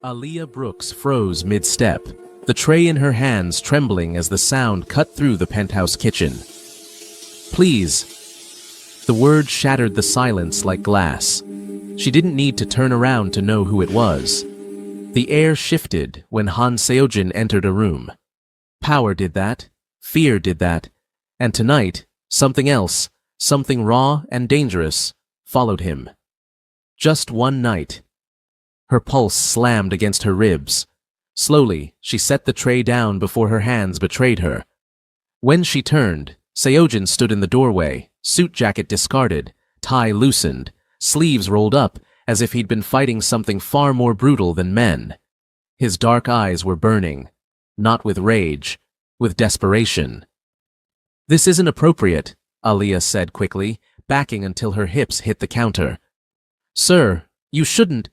Aaliyah Brooks froze mid-step, the tray in her hands trembling as the sound cut through the penthouse kitchen. "Please." The word shattered the silence like glass. She didn't need to turn around to know who it was. The air shifted when Han Seojin entered a room. Power did that, fear did that, and tonight, something else, something raw and dangerous, followed him. Just one night. Her pulse slammed against her ribs. Slowly, she set the tray down before her hands betrayed her. When she turned, Seojin stood in the doorway, suit jacket discarded, tie loosened, sleeves rolled up as if he'd been fighting something far more brutal than men. His dark eyes were burning, not with rage, with desperation. "This isn't appropriate," Aaliyah said quickly, backing until her hips hit the counter. "Sir, you shouldn't.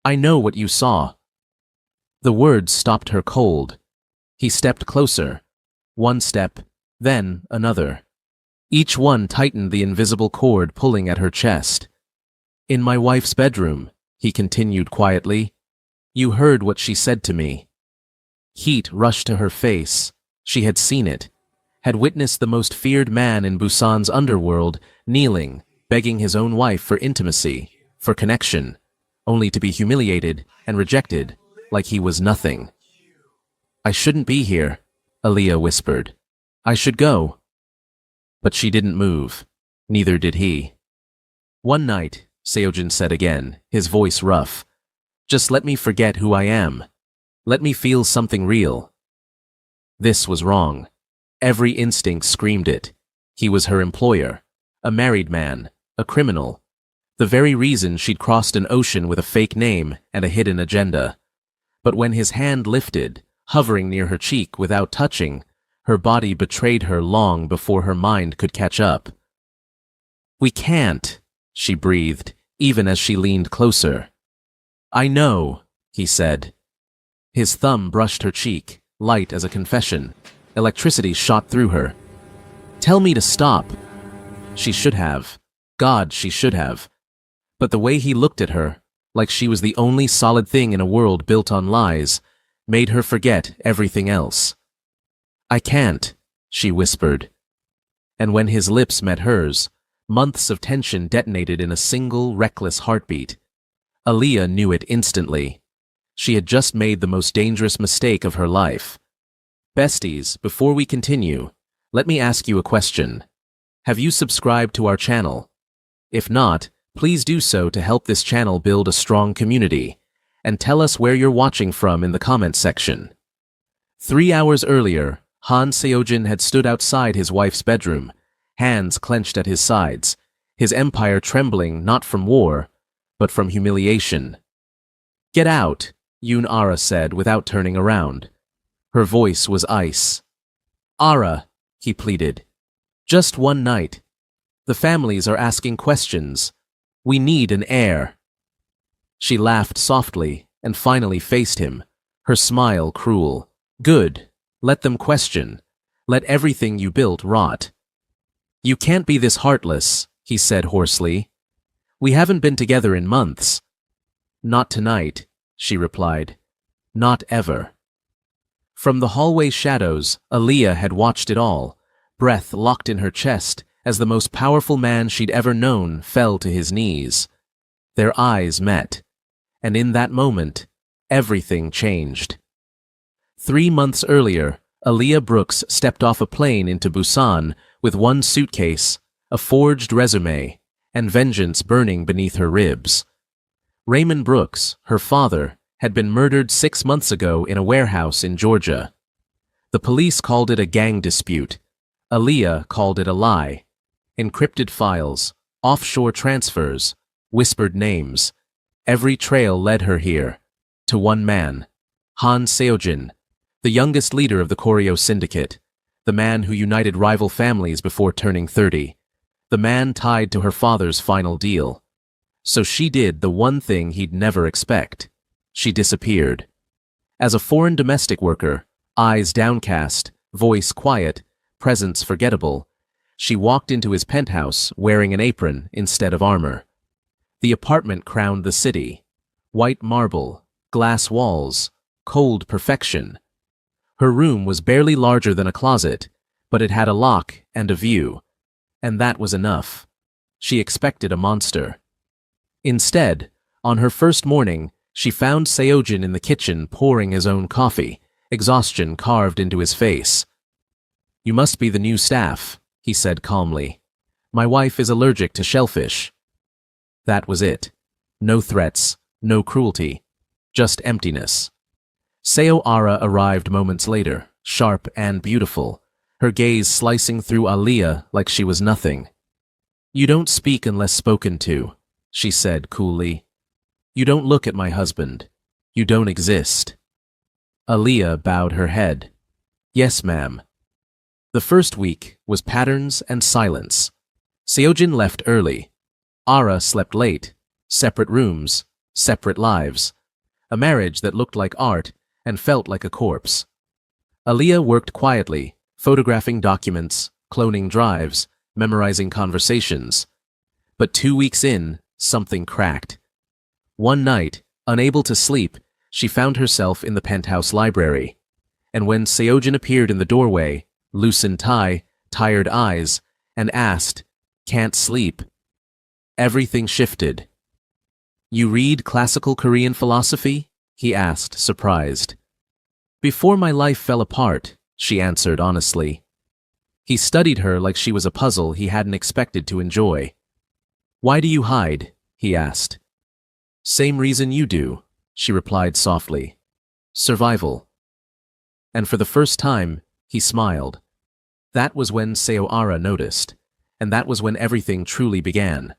I know what you saw." The words stopped her cold. He stepped closer. One step, then another. Each one tightened the invisible cord pulling at her chest. "In my wife's bedroom," he continued quietly. "You heard what she said to me." Heat rushed to her face. She had seen it, had witnessed the most feared man in Busan's underworld kneeling, begging his own wife for intimacy, for connection, only to be humiliated and rejected like he was nothing. "I shouldn't be here," Aaliyah whispered. "I should go." But she didn't move. Neither did he. "One night," Seojin said again, his voice rough. "Just let me forget who I am. Let me feel something real." This was wrong. Every instinct screamed it. He was her employer, a married man, a criminal. The very reason she'd crossed an ocean with a fake name and a hidden agenda. But when his hand lifted, hovering near her cheek without touching, her body betrayed her long before her mind could catch up. "We can't," she breathed, even as she leaned closer. "I know," he said. His thumb brushed her cheek, light as a confession. Electricity shot through her. "Tell me to stop." She should have. God, she should have. But the way he looked at her, like she was the only solid thing in a world built on lies, made her forget everything else. "I can't," she whispered. And when his lips met hers, months of tension detonated in a single, reckless heartbeat. Aaliyah knew it instantly. She had just made the most dangerous mistake of her life. "Besties, before we continue, let me ask you a question. Have you subscribed to our channel? If not, please do so to help this channel build a strong community, and tell us where you're watching from in the comments section." 3 hours earlier, Han Seojin had stood outside his wife's bedroom, hands clenched at his sides, his empire trembling not from war, but from humiliation. "Get out," Yoon Ara said without turning around. Her voice was ice. "Ara," he pleaded. "Just one night. The families are asking questions. We need an heir." She laughed softly and finally faced him, her smile cruel. "Good. Let them question. Let everything you built rot." "You can't be this heartless," he said hoarsely. "We haven't been together in months." "Not tonight," she replied. "Not ever." From the hallway shadows, Aaliyah had watched it all, breath locked in her chest as the most powerful man she'd ever known fell to his knees. Their eyes met, and in that moment, everything changed. 3 months earlier, Aaliyah Brooks stepped off a plane into Busan with one suitcase, a forged resume, and vengeance burning beneath her ribs. Raymond Brooks, her father, had been murdered 6 months ago in a warehouse in Georgia. The police called it a gang dispute. Aaliyah called it a lie. Encrypted files, offshore transfers, whispered names. Every trail led her here, to one man, Han Seojin, the youngest leader of the Koryo Syndicate, the man who united rival families before turning 30, the man tied to her father's final deal. So she did the one thing he'd never expect. She disappeared. As a foreign domestic worker, eyes downcast, voice quiet, presence forgettable, she walked into his penthouse wearing an apron instead of armor. The apartment crowned the city. White marble, glass walls, cold perfection. Her room was barely larger than a closet, but it had a lock and a view, and that was enough. She expected a monster. Instead, on her first morning, she found Seojin in the kitchen pouring his own coffee, exhaustion carved into his face. "You must be the new staff," he said calmly. "My wife is allergic to shellfish." That was it. No threats, no cruelty, just emptiness. Seo Ara arrived moments later, sharp and beautiful, her gaze slicing through Aliyah like she was nothing. "You don't speak unless spoken to," she said coolly. "You don't look at my husband. You don't exist." Aliyah bowed her head. "Yes, ma'am." The first week was patterns and silence. Seojin left early. Ara slept late. Separate rooms, separate lives. A marriage that looked like art and felt like a corpse. Aliyah worked quietly, photographing documents, cloning drives, memorizing conversations. But 2 weeks in, something cracked. One night, unable to sleep, she found herself in the penthouse library. And when Seojin appeared in the doorway, loosened tie, tired eyes, and asked, "Can't sleep?" everything shifted. "You read classical Korean philosophy?" he asked, surprised. "Before my life fell apart," she answered honestly. He studied her like she was a puzzle he hadn't expected to enjoy. "Why do you hide?" he asked. "Same reason you do," she replied softly. "Survival." And for the first time, he smiled. That was when Seo Ara noticed, and that was when everything truly began.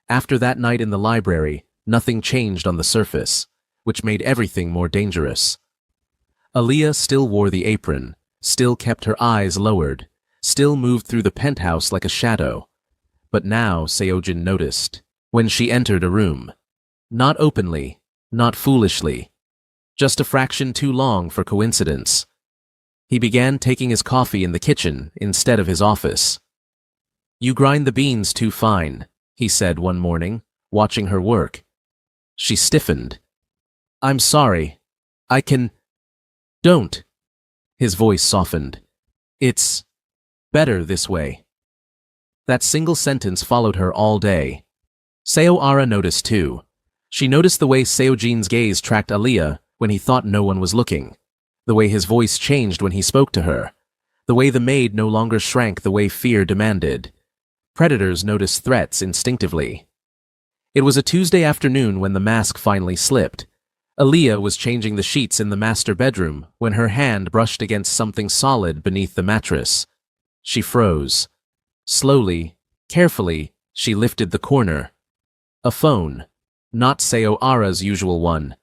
After that night in the library, nothing changed on the surface, which made everything more dangerous. Aliyah still wore the apron, still kept her eyes lowered, still moved through the penthouse like a shadow. But now Seojin noticed, when she entered a room. Not openly, not foolishly, just a fraction too long for coincidence. He began taking his coffee in the kitchen instead of his office. "You grind the beans too fine," he said one morning, watching her work. She stiffened. "I'm sorry. I can—" "Don't." His voice softened. "It's better this way." That single sentence followed her all day. Seo Ara noticed too. She noticed the way Seojin's gaze tracked Aliyah when he thought no one was looking, the way his voice changed when he spoke to her, the way the maid no longer shrank the way fear demanded. Predators noticed threats instinctively. It was a Tuesday afternoon when the mask finally slipped. Aliyah was changing the sheets in the master bedroom when her hand brushed against something solid beneath the mattress. She froze. Slowly, carefully, she lifted the corner. A phone. Not Seo Ara's usual one.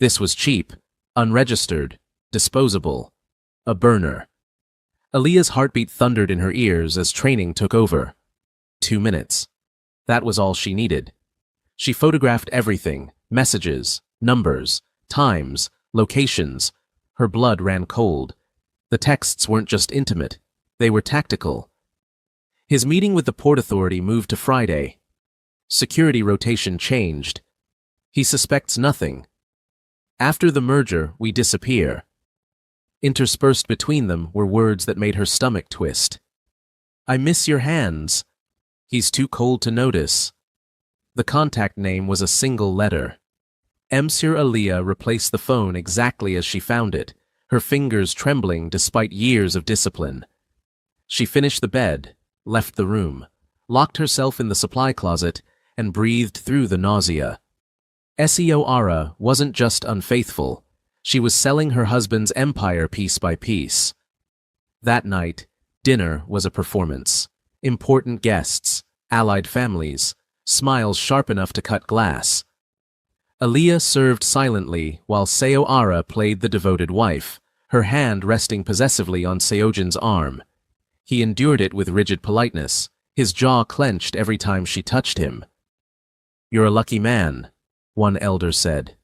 This was cheap, unregistered, disposable. A burner. Aliyah's heartbeat thundered in her ears as training took over. 2 minutes. That was all she needed. She photographed everything, messages, numbers, times, locations. Her blood ran cold. The texts weren't just intimate, they were tactical. His meeting with the Port Authority moved to Friday. Security rotation changed. He suspects nothing. After the merger, we disappear. Interspersed between them were words that made her stomach twist. "I miss your hands." "He's too cold to notice." The contact name was a single letter. Monsieur Aliyah replaced the phone exactly as she found it, her fingers trembling despite years of discipline. She finished the bed, left the room, locked herself in the supply closet, and breathed through the nausea. Seo Ara wasn't just unfaithful, she was selling her husband's empire piece by piece. That night, dinner was a performance. Important guests, allied families, smiles sharp enough to cut glass. Aliyah served silently while Seo Ara played the devoted wife, her hand resting possessively on Seojin's arm. He endured it with rigid politeness, his jaw clenched every time she touched him. "You're a lucky man," one elder said.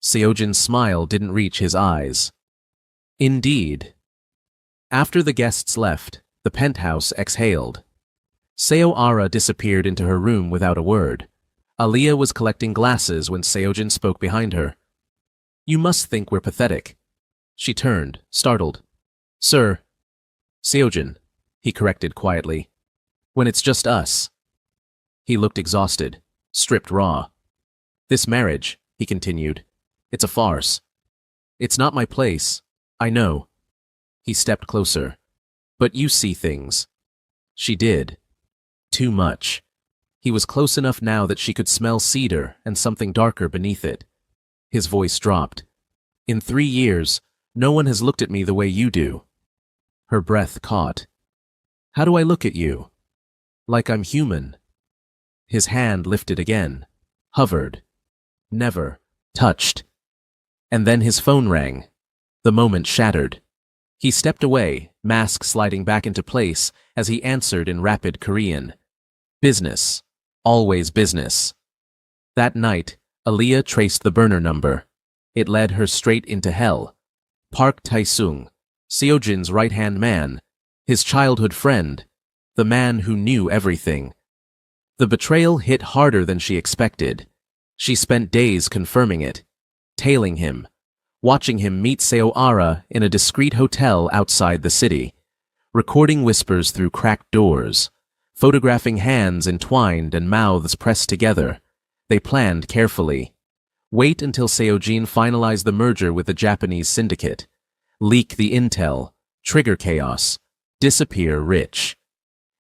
Seojin's smile didn't reach his eyes. "Indeed." After the guests left, the penthouse exhaled. Seo Ara disappeared into her room without a word. Aliyah was collecting glasses when Seojin spoke behind her. You must think we're pathetic. She turned, startled. Sir. Seojin, he corrected quietly. When it's just us. He looked exhausted, stripped raw. This marriage, he continued, it's a farce. It's not my place, I know. He stepped closer. But you see things. She did. Too much. He was close enough now that she could smell cedar and something darker beneath it. His voice dropped. In 3 years, no one has looked at me the way you do. Her breath caught. How do I look at you? Like I'm human. His hand lifted again, hovered, never touched. And then his phone rang. The moment shattered. He stepped away, mask sliding back into place as he answered in rapid Korean. Business. Always business. That night, Aaliyah traced the burner number. It led her straight into hell. Park Tae-sung, Seojin's right-hand man, his childhood friend, the man who knew everything. The betrayal hit harder than she expected. She spent days confirming it, tailing him, watching him meet Seo-ara in a discreet hotel outside the city, recording whispers through cracked doors, photographing hands entwined and mouths pressed together. They planned carefully. Wait until Seojin finalized the merger with the Japanese syndicate. Leak the intel, trigger chaos, disappear rich.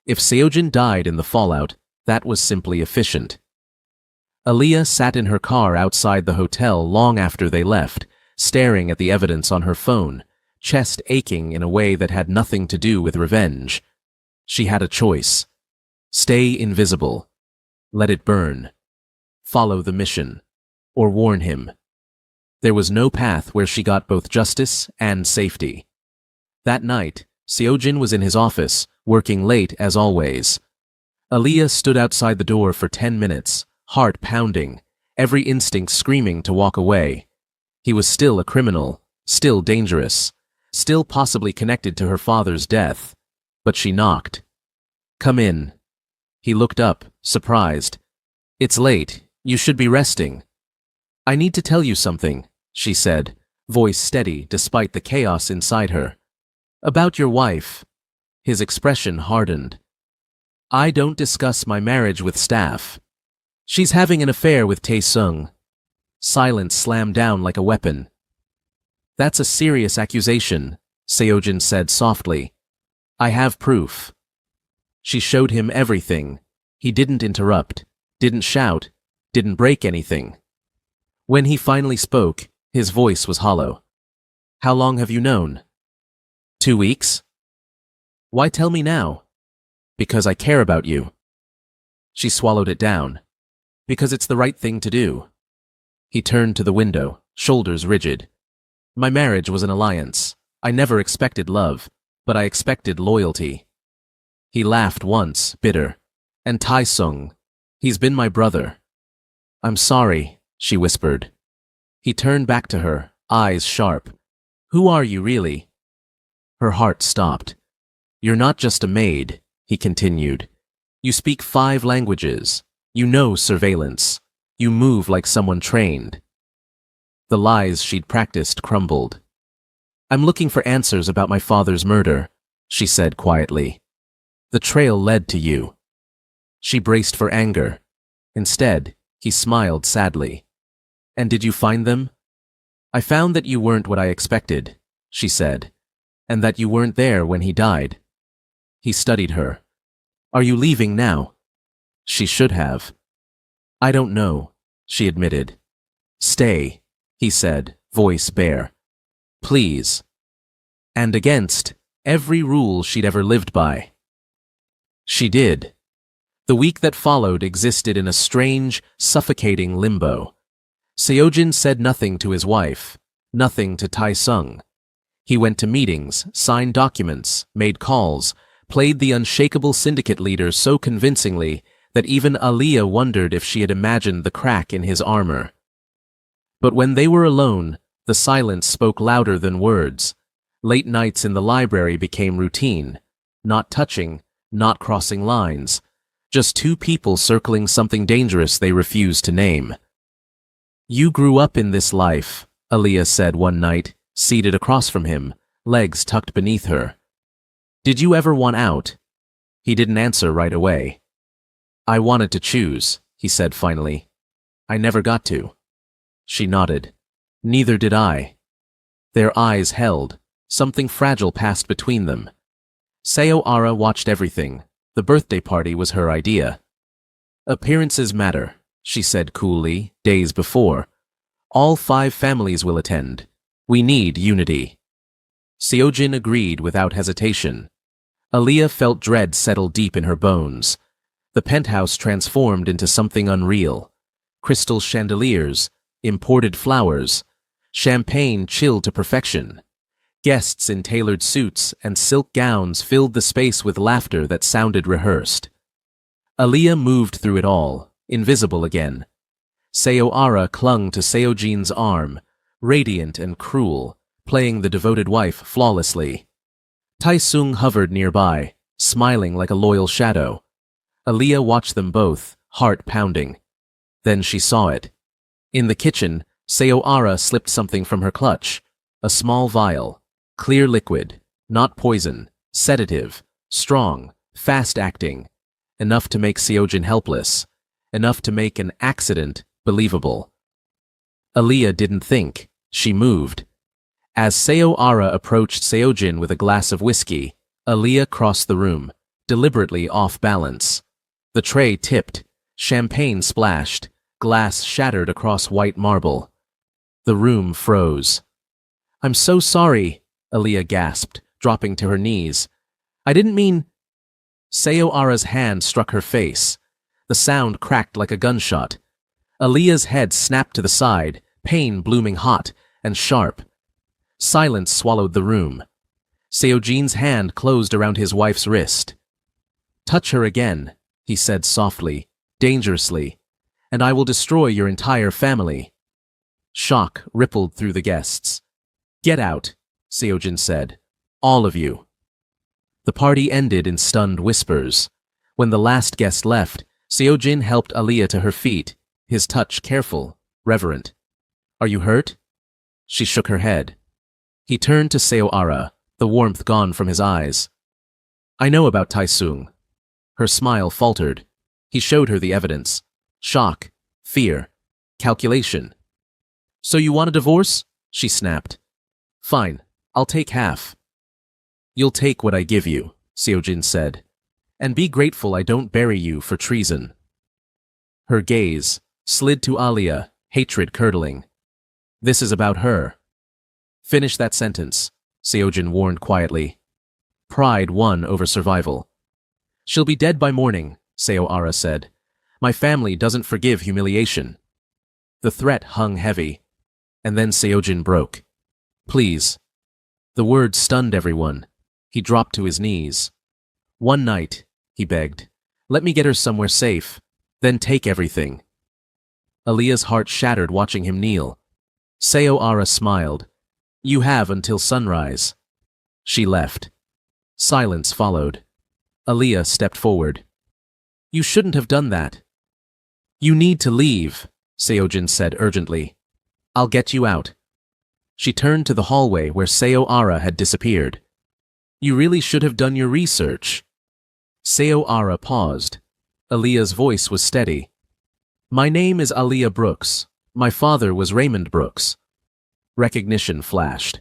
If Seojin died in the fallout, that was simply efficient. Aaliyah sat in her car outside the hotel long after they left, staring at the evidence on her phone, chest aching in a way that had nothing to do with revenge. She had a choice. Stay invisible. Let it burn. Follow the mission. Or warn him. There was no path where she got both justice and safety. That night, Seojin was in his office, working late as always. Aaliyah stood outside the door for 10 minutes, heart pounding, every instinct screaming to walk away. He was still a criminal, still dangerous, still possibly connected to her father's death. But she knocked. Come in. He looked up, surprised. It's late. You should be resting. I need to tell you something, she said, voice steady despite the chaos inside her. About your wife. His expression hardened. I don't discuss my marriage with staff. She's having an affair with Tae-sung. Silence slammed down like a weapon. That's a serious accusation, Seojin said softly. I have proof. She showed him everything. He didn't interrupt, didn't shout, didn't break anything. When he finally spoke, his voice was hollow. How long have you known? 2 weeks? Why tell me now? Because I care about you. She swallowed it down. Because it's the right thing to do. He turned to the window, shoulders rigid. My marriage was an alliance. I never expected love, but I expected loyalty. He laughed once, bitter. And Tae-sung, he's been my brother. I'm sorry, she whispered. He turned back to her, eyes sharp. Who are you really? Her heart stopped. You're not just a maid, he continued. You speak 5 languages. You know surveillance. You move like someone trained. The lies she'd practiced crumbled. I'm looking for answers about my father's murder, she said quietly. The trail led to you. She braced for anger. Instead, he smiled sadly. And did you find them? I found that you weren't what I expected, she said, and that you weren't there when he died. He studied her. Are you leaving now? She should have. I don't know, she admitted. Stay, he said, voice bare. Please. And against every rule she'd ever lived by. She did. The week that followed existed in a strange, suffocating limbo. Seojin said nothing to his wife, nothing to Tae-sung. He went to meetings, signed documents, made calls, played the unshakable syndicate leader so convincingly that even Aaliyah wondered if she had imagined the crack in his armor. But when they were alone, the silence spoke louder than words. Late nights in the library became routine, not touching, not crossing lines, just 2 people circling something dangerous they refused to name. You grew up in this life, Aliyah said one night, seated across from him, legs tucked beneath her. Did you ever want out? He didn't answer right away. I wanted to choose, he said finally. I never got to. She nodded. Neither did I. Their eyes held. Something fragile passed between them. Seo Ara watched everything. The birthday party was her idea. Appearances matter, she said coolly, days before. All 5 families will attend. We need unity. Seojin agreed without hesitation. Aliyah felt dread settle deep in her bones. The penthouse transformed into something unreal. Crystal chandeliers, imported flowers, champagne chilled to perfection. Guests in tailored suits and silk gowns filled the space with laughter that sounded rehearsed. Aliyah moved through it all, invisible again. Seo Ara clung to Seojin's arm, radiant and cruel, playing the devoted wife flawlessly. Taesung hovered nearby, smiling like a loyal shadow. Aliyah watched them both, heart pounding. Then she saw it. In the kitchen, Seo Ara slipped something from her clutch. A small vial. Clear liquid. Not poison. Sedative. Strong. Fast-acting. Enough to make Seojin helpless. Enough to make an accident believable. Aliyah didn't think. She moved. As Seo Ara approached Seojin with a glass of whiskey, Aliyah crossed the room, deliberately off balance. The tray tipped, champagne splashed, glass shattered across white marble. The room froze. I'm so sorry, Aliyah gasped, dropping to her knees. I didn't mean... Seo Ara's hand struck her face. The sound cracked like a gunshot. Aliyah's head snapped to the side, pain blooming hot and sharp. Silence swallowed the room. Seojin's hand closed around his wife's wrist. Touch her again, he said softly, dangerously, and I will destroy your entire family. Shock rippled through the guests. Get out, Seojin said. All of you. The party ended in stunned whispers. When the last guest left, Seojin helped Aliyah to her feet, his touch careful, reverent. Are you hurt? She shook her head. He turned to Seo Ara, the warmth gone from his eyes. I know about Taesung. Her smile faltered. He showed her the evidence. Shock, fear, calculation. So you want a divorce? She snapped. Fine, I'll take half. You'll take what I give you, Seojin said. And be grateful I don't bury you for treason. Her gaze slid to Aliyah, hatred curdling. This is about her. Finish that sentence, Seojin warned quietly. Pride won over survival. She'll be dead by morning, Seo Ara said. My family doesn't forgive humiliation. The threat hung heavy. And then Seojin broke. Please. The word stunned everyone. He dropped to his knees. One night, he begged. Let me get her somewhere safe. Then take everything. Aliyah's heart shattered watching him kneel. Seo Ara smiled. You have until sunrise. She left. Silence followed. Aliyah stepped forward. You shouldn't have done that. You need to leave, Seojin said urgently. I'll get you out. She turned to the hallway where Seo Ara had disappeared. You really should have done your research. Seo Ara paused. Aliyah's voice was steady. My name is Aliyah Brooks. My father was Raymond Brooks. Recognition flashed.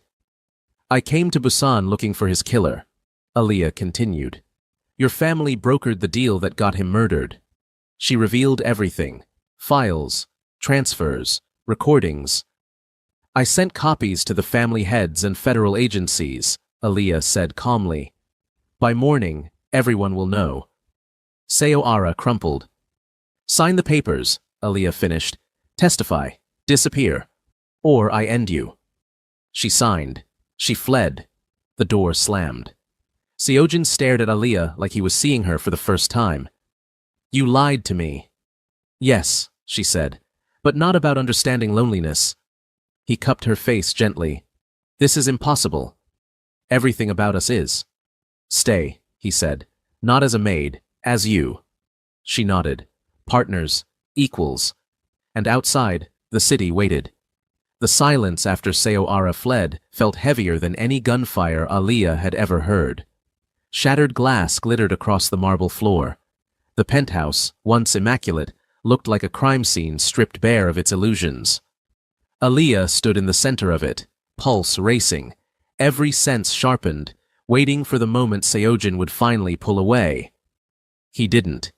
I came to Busan looking for his killer. Aliyah continued. Your family brokered the deal that got him murdered. She revealed everything. Files, transfers, recordings. I sent copies to the family heads and federal agencies, Aliyah said calmly. By morning, everyone will know. Seo Ara crumpled. Sign the papers, Aliyah finished. Testify. Disappear. Or I end you. She signed. She fled. The door slammed. Seojin stared at Aliyah like he was seeing her for the first time. You lied to me. Yes, she said, but not about understanding loneliness. He cupped her face gently. This is impossible. Everything about us is. Stay, he said, not as a maid, as you. She nodded. Partners, equals. And outside, the city waited. The silence after Seoara fled felt heavier than any gunfire Aliyah had ever heard. Shattered glass glittered across the marble floor. The penthouse, once immaculate, looked like a crime scene stripped bare of its illusions. Aliyah stood in the center of it, pulse racing, every sense sharpened, waiting for the moment Seojin would finally pull away. He didn't.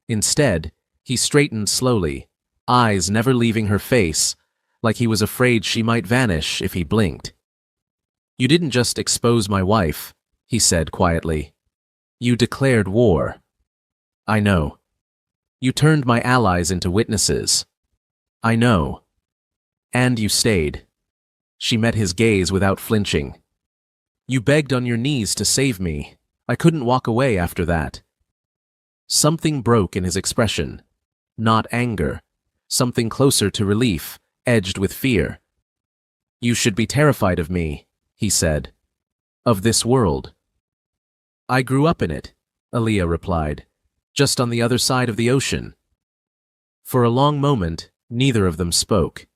Instead, he straightened slowly, eyes never leaving her face, like he was afraid she might vanish if he blinked. "You didn't just expose my wife," he said quietly. "You declared war." "I know." "You turned my allies into witnesses." "I know." "And you stayed." She met his gaze without flinching. "You begged on your knees to save me. I couldn't walk away after that." Something broke in his expression. Not anger. Something closer to relief, edged with fear. "You should be terrified of me," he said. "Of this world." "I grew up in it," Aliyah replied, "just on the other side of the ocean." For a long moment, neither of them spoke.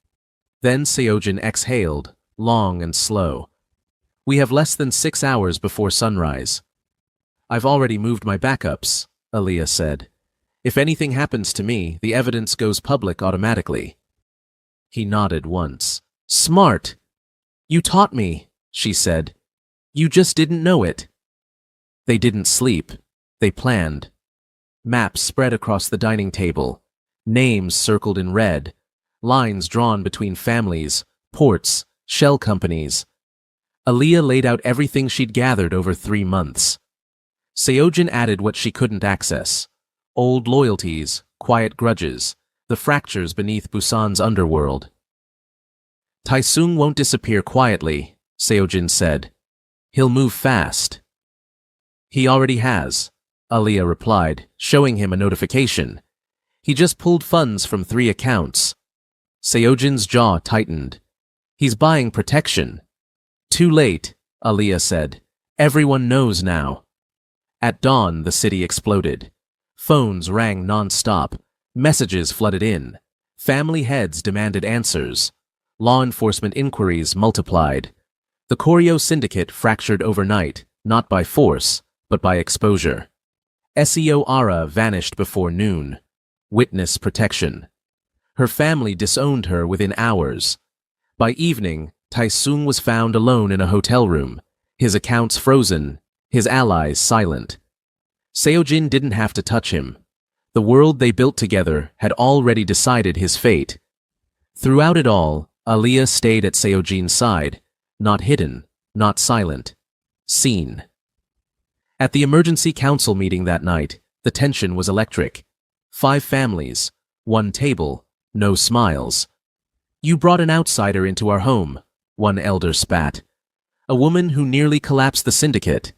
Then Seojin exhaled, long and slow. "We have less than 6 hours before sunrise." "I've already moved my backups," Aliyah said. "If anything happens to me, the evidence goes public automatically." He nodded once. "Smart! You taught me," she said. "You just didn't know it." They didn't sleep. They planned. Maps spread across the dining table. Names circled in red. Lines drawn between families, ports, shell companies. Aliyah laid out everything she'd gathered over 3 months. Seojin added what she couldn't access. Old loyalties, quiet grudges, the fractures beneath Busan's underworld. "Taesung won't disappear quietly," Seojin said. "He'll move fast." "He already has," Aliyah replied, showing him a notification. "He just pulled funds from 3 accounts." Seojin's jaw tightened. "He's buying protection." "Too late," Aliyah said. "Everyone knows now." At dawn, the city exploded. Phones rang non-stop. Messages flooded in. Family heads demanded answers. Law enforcement inquiries multiplied. The Koryo syndicate fractured overnight, not by force, but by exposure. Seo Ara vanished before noon. Witness protection. Her family disowned her within hours. By evening, Taesung was found alone in a hotel room, his accounts frozen, his allies silent. Seojin didn't have to touch him. The world they built together had already decided his fate. Throughout it all, Aliyah stayed at Seojin's side, not hidden, not silent, seen. At the emergency council meeting that night, the tension was electric. 5 families, 1 table, no smiles. "You brought an outsider into our home," one elder spat. "A woman who nearly collapsed the syndicate."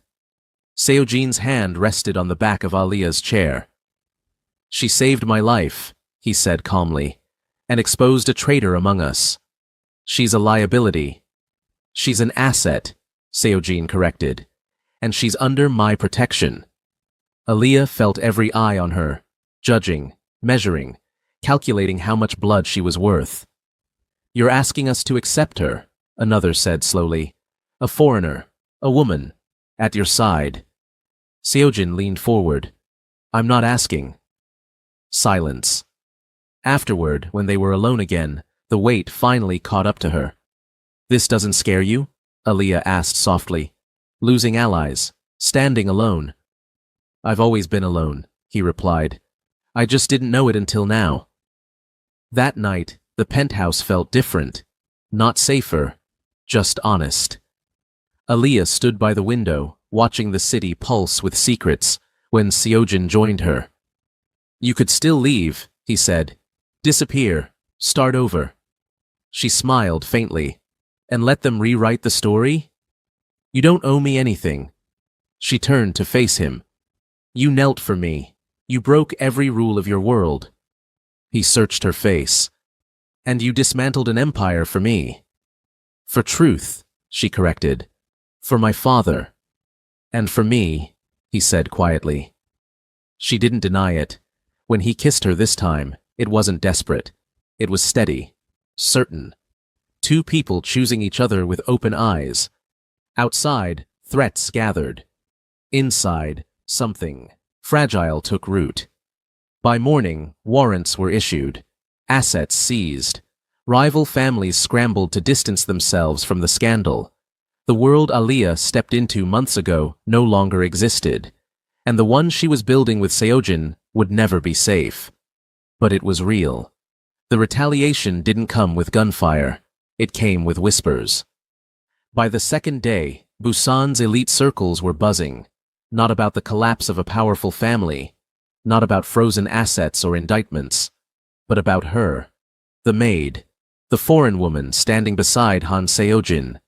Seojin's hand rested on the back of Aliyah's chair. "She saved my life," he said calmly, "and exposed a traitor among us. She's a liability." "She's an asset," Seojin corrected, "and she's under my protection." Aliyah felt every eye on her, judging, measuring, calculating how much blood she was worth. "You're asking us to accept her," another said slowly. "A foreigner, a woman, at your side." Seojin leaned forward. "I'm not asking." Silence. Afterward, when they were alone again, the weight finally caught up to her. "This doesn't scare you?" Aliyah asked softly. "Losing allies, standing alone." "I've always been alone," he replied. "I just didn't know it until now." That night, the penthouse felt different. Not safer, just honest. Aliyah stood by the window, watching the city pulse with secrets, when Seojin joined her. "You could still leave," he said. "Disappear, start over." She smiled faintly. "And let them rewrite the story?" "You don't owe me anything." She turned to face him. "You knelt for me. You broke every rule of your world." He searched her face. "And you dismantled an empire for me." "For truth," she corrected. "For my father." "And for me," he said quietly. She didn't deny it. When he kissed her this time, it wasn't desperate. It was steady, certain. Two people choosing each other with open eyes. Outside, threats gathered. Inside, something fragile took root. By morning, warrants were issued, assets seized. Rival families scrambled to distance themselves from the scandal. The world Aliyah stepped into months ago no longer existed, and the one she was building with Seojin would never be safe. But it was real. The retaliation didn't come with gunfire. It came with whispers. By the second day, Busan's elite circles were buzzing, not about the collapse of a powerful family, not about frozen assets or indictments, but about her, the maid, the foreign woman standing beside Han Seojin.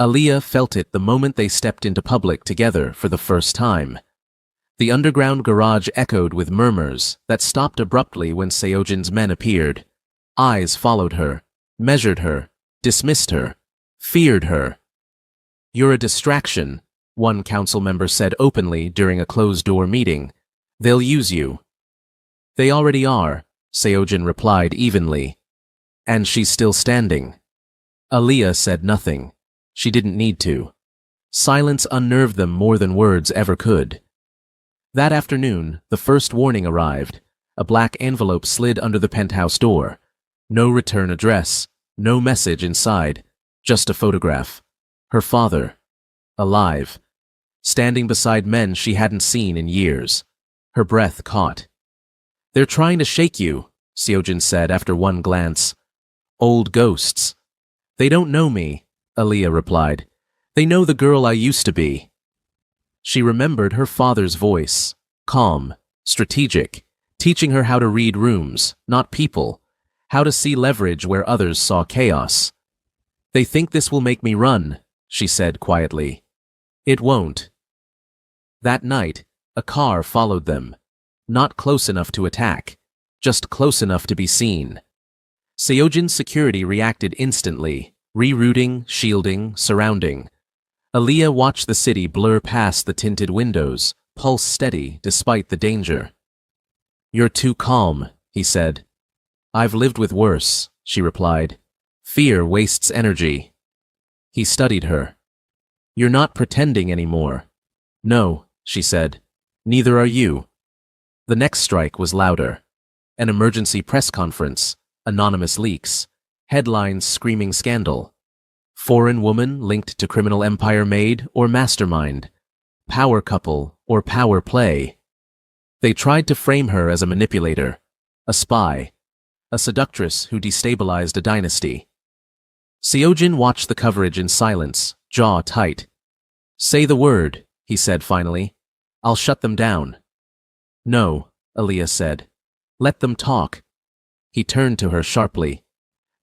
Aliyah felt it the moment they stepped into public together for the first time. The underground garage echoed with murmurs that stopped abruptly when Seojin's men appeared. Eyes followed her, measured her, dismissed her, feared her. "You're a distraction," one council member said openly during a closed-door meeting. "They'll use you." "They already are," Seojin replied evenly. "And she's still standing." Aliyah said nothing. She didn't need to. Silence unnerved them more than words ever could. That afternoon, the first warning arrived. A black envelope slid under the penthouse door. No return address, no message inside, just a photograph. Her father, alive, standing beside men she hadn't seen in years. Her breath caught. "They're trying to shake you," Seojin said after one glance. "Old ghosts." "They don't know me," Aliyah replied. "They know the girl I used to be." She remembered her father's voice, calm, strategic, teaching her how to read rooms, not people, how to see leverage where others saw chaos. "They think this will make me run," she said quietly. "It won't." That night, a car followed them. Not close enough to attack, just close enough to be seen. Seojin's security reacted instantly, rerouting, shielding, surrounding. Aliyah watched the city blur past the tinted windows, pulse steady despite the danger. "You're too calm," he said. "I've lived with worse," she replied. "Fear wastes energy." He studied her. "You're not pretending anymore." "No," she said. "Neither are you." The next strike was louder. An emergency press conference, anonymous leaks, headlines screaming scandal. Foreign woman linked to criminal empire Maid or mastermind. Power couple or power play. They tried to frame her as a manipulator, a spy, a seductress who destabilized a dynasty. Seojin watched the coverage in silence, jaw tight. "Say the word," he said finally. "I'll shut them down." "No," Aliyah said. "Let them talk." He turned to her sharply.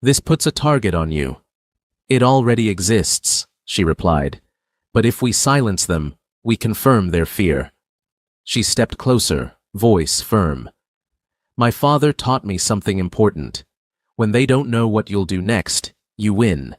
"This puts a target on you." "It already exists," she replied. "But if we silence them, we confirm their fear." She stepped closer, voice firm. "My father taught me something important. When they don't know what you'll do next, you win."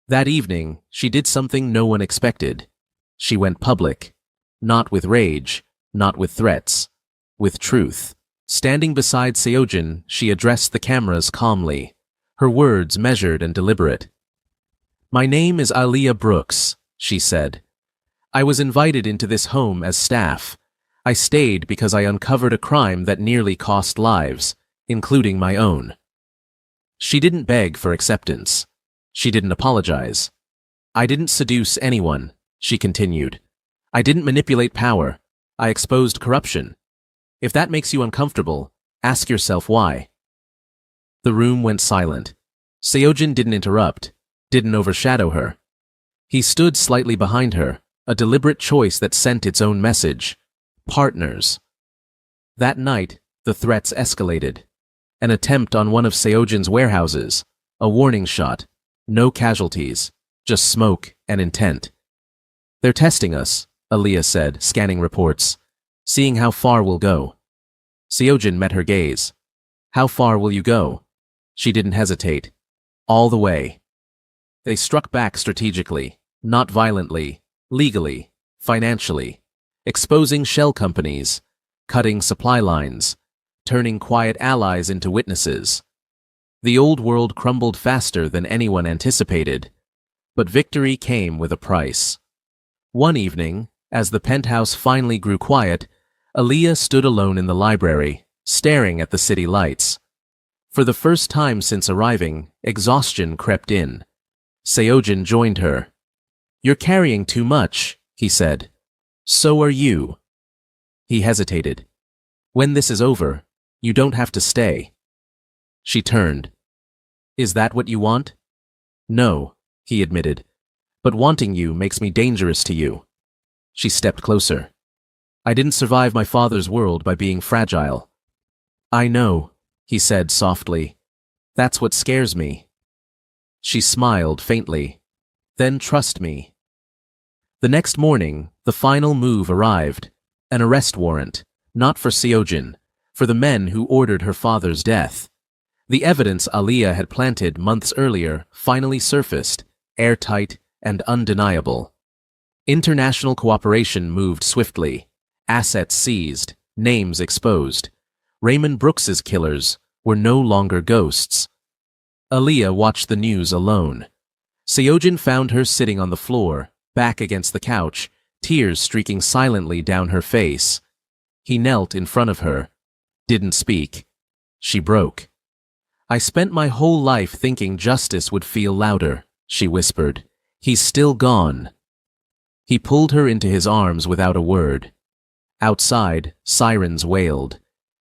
That evening, she did something no one expected. She went public. Not with rage, not with threats, with truth. Standing beside Seojin, she addressed the cameras calmly, her words measured and deliberate. "My name is Aliyah Brooks," she said. "I was invited into this home as staff. I stayed because I uncovered a crime that nearly cost lives, including my own." She didn't beg for acceptance. She didn't apologize. "I didn't seduce anyone," she continued. "I didn't manipulate power. I exposed corruption. If that makes you uncomfortable, ask yourself why." The room went silent. Seojin didn't interrupt, didn't overshadow her. He stood slightly behind her, a deliberate choice that sent its own message. Partners. That night, the threats escalated. An attempt on one of Seojin's warehouses, a warning shot, no casualties, just smoke and intent. "They're testing us," Aliyah said, scanning reports, "seeing how far we'll go." Seojin met her gaze. "How far will you go?" She didn't hesitate. "All the way." They struck back strategically, not violently, legally, financially, exposing shell companies, cutting supply lines, turning quiet allies into witnesses. The old world crumbled faster than anyone anticipated, but victory came with a price. One evening, as the penthouse finally grew quiet, Aaliyah stood alone in the library, staring at the city lights. For the first time since arriving, exhaustion crept in. Seojin joined her. "You're carrying too much," he said. "So are you." He hesitated. "When this is over, you don't have to stay." She turned. "Is that what you want?" "No," he admitted. "But wanting you makes me dangerous to you." She stepped closer. "I didn't survive my father's world by being fragile." "I know," he said softly. "That's what scares me." She smiled faintly. "Then trust me." The next morning, the final move arrived. An arrest warrant, not for Seojin, for the men who ordered her father's death. The evidence Aaliyah had planted months earlier finally surfaced, airtight and undeniable. International cooperation moved swiftly. Assets seized, names exposed. Raymond Brooks's killers were no longer ghosts. Aaliyah watched the news alone. Seojin found her sitting on the floor, back against the couch, tears streaking silently down her face. He knelt in front of her. Didn't speak. She broke. "I spent my whole life thinking justice would feel louder," she whispered. "He's still gone." He pulled her into his arms without a word. Outside, sirens wailed.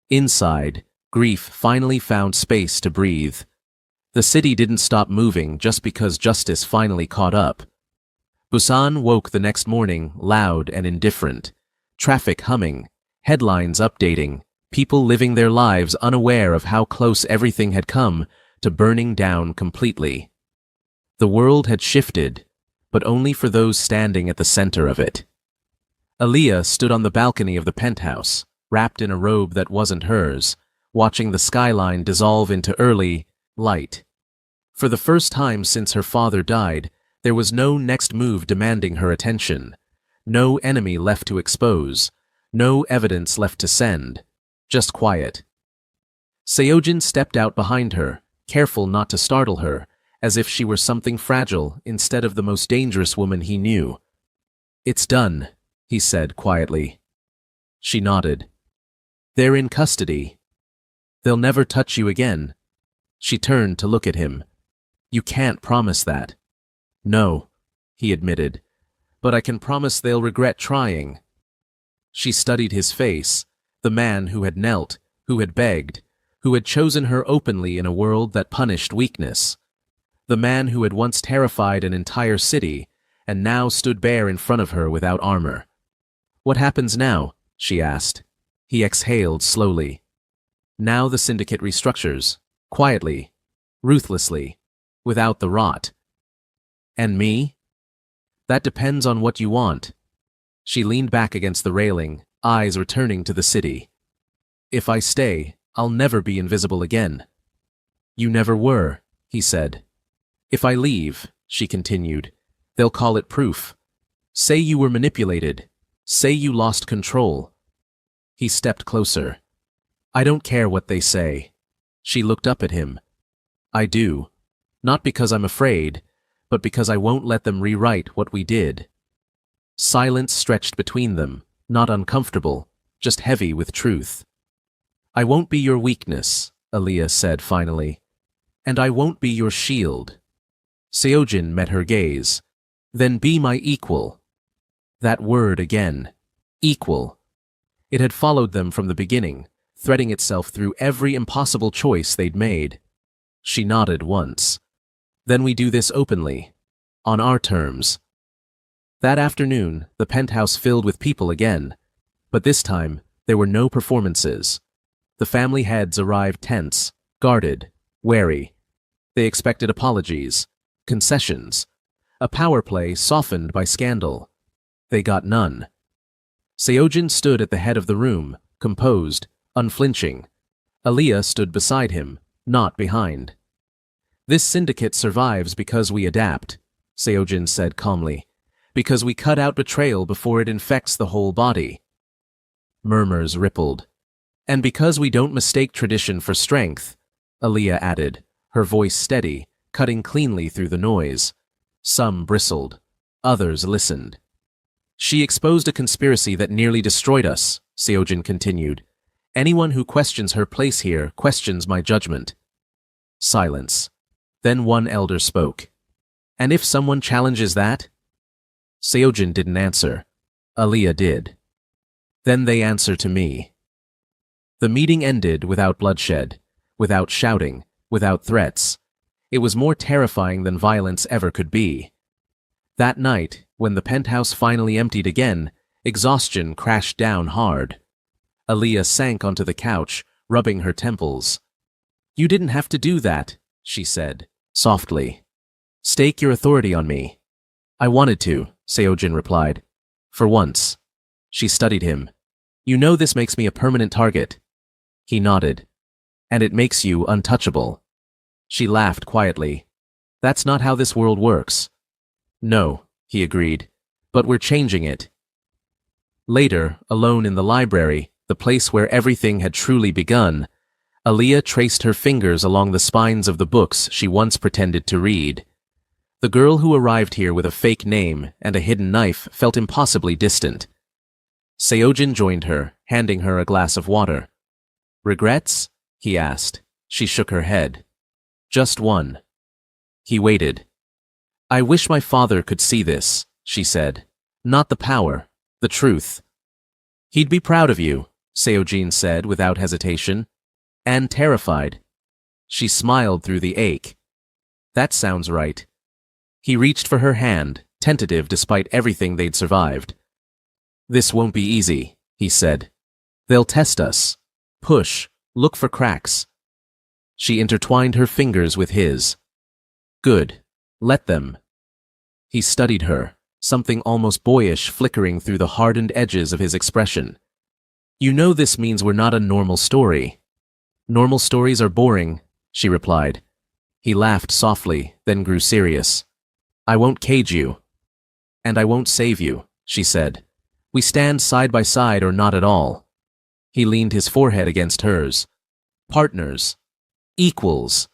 Inside, grief finally found space to breathe. The city didn't stop moving just because justice finally caught up. Busan woke the next morning loud and indifferent. Traffic humming, headlines updating, people living their lives unaware of how close everything had come to burning down completely. The world had shifted, but only for those standing at the center of it. Aaliyah stood on the balcony of the penthouse, wrapped in a robe that wasn't hers, watching the skyline dissolve into early light. For the first time since her father died, there was no next move demanding her attention, no enemy left to expose, no evidence left to send, just quiet. Seojin stepped out behind her, careful not to startle her, as if she were something fragile instead of the most dangerous woman he knew. "It's done," he said quietly. She nodded. "They're in custody. They'll never touch you again." She turned to look at him. "You can't promise that." "No," he admitted, "but I can promise they'll regret trying." She studied his face, the man who had knelt, who had begged, who had chosen her openly in a world that punished weakness. The man who had once terrified an entire city and now stood bare in front of her without armor. "What happens now?" she asked. He exhaled slowly. "Now the syndicate restructures, quietly, ruthlessly, without the rot." "And me?" "That depends on what you want." She leaned back against the railing, eyes returning to the city. "If I stay, I'll never be invisible again." "You never were," he said. "If I leave," she continued, "they'll call it proof. Say you were manipulated. Say you lost control." He stepped closer. "I don't care what they say." She looked up at him. "I do. Not because I'm afraid, but because I won't let them rewrite what we did." Silence stretched between them, not uncomfortable, just heavy with truth. "I won't be your weakness," Aaliyah said finally. "And I won't be your shield." Seojin met her gaze. "Then be my equal." That word again. Equal. It had followed them from the beginning, threading itself through every impossible choice they'd made. She nodded once. "Then we do this openly. On our terms." That afternoon, the penthouse filled with people again. But this time, there were no performances. The family heads arrived tense, guarded, wary. They expected apologies, concessions, a power play softened by scandal. They got none. Seojin stood at the head of the room, composed, unflinching. Aaliyah stood beside him, not behind. "This syndicate survives because we adapt," Seojin said calmly, "because we cut out betrayal before it infects the whole body." Murmurs rippled. "And because we don't mistake tradition for strength," Aaliyah added, her voice steady, cutting cleanly through the noise. Some bristled. Others listened. She exposed a conspiracy that nearly destroyed us, Seojin continued. Anyone who questions her place here questions my judgment. Silence. Then one elder spoke. And if someone challenges that? Seojin didn't answer. Aliyah did. Then they answer to me. The meeting ended without bloodshed, without shouting, without threats. It was more terrifying than violence ever could be. That night, when the penthouse finally emptied again, exhaustion crashed down hard. Aliyah sank onto the couch, rubbing her temples. You didn't have to do that, she said, softly. Stake your authority on me. I wanted to, Seojin replied. For once. She studied him. You know this makes me a permanent target. He nodded. And it makes you untouchable. She laughed quietly. That's not how this world works. No, he agreed. But we're changing it. Later, alone in the library, the place where everything had truly begun, Aliyah traced her fingers along the spines of the books she once pretended to read. The girl who arrived here with a fake name and a hidden knife felt impossibly distant. Seojin joined her, handing her a glass of water. Regrets? He asked. She shook her head. Just one. He waited. I wish my father could see this, she said. Not the power, the truth. He'd be proud of you, Seojin said without hesitation. And terrified. She smiled through the ache. That sounds right. He reached for her hand, tentative despite everything they'd survived. This won't be easy, he said. They'll test us. Push, look for cracks. She intertwined her fingers with his. Good. Let them. He studied her, something almost boyish flickering through the hardened edges of his expression. You know this means we're not a normal story. Normal stories are boring, she replied. He laughed softly, then grew serious. I won't cage you. And I won't save you, she said. We stand side by side or not at all. He leaned his forehead against hers. Partners. Equals.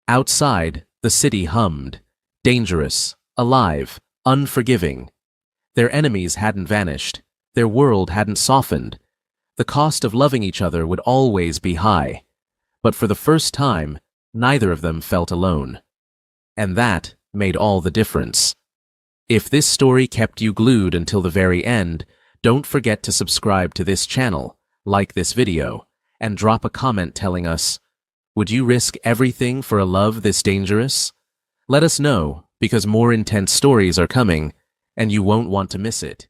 Outside, the city hummed. Dangerous, alive, unforgiving. Their enemies hadn't vanished. Their world hadn't softened. The cost of loving each other would always be high. But for the first time, neither of them felt alone. And that made all the difference. If this story kept you glued until the very end, don't forget to subscribe to this channel, like this video, and drop a comment telling us, would you risk everything for a love this dangerous? Let us know, because more intense stories are coming, and you won't want to miss it.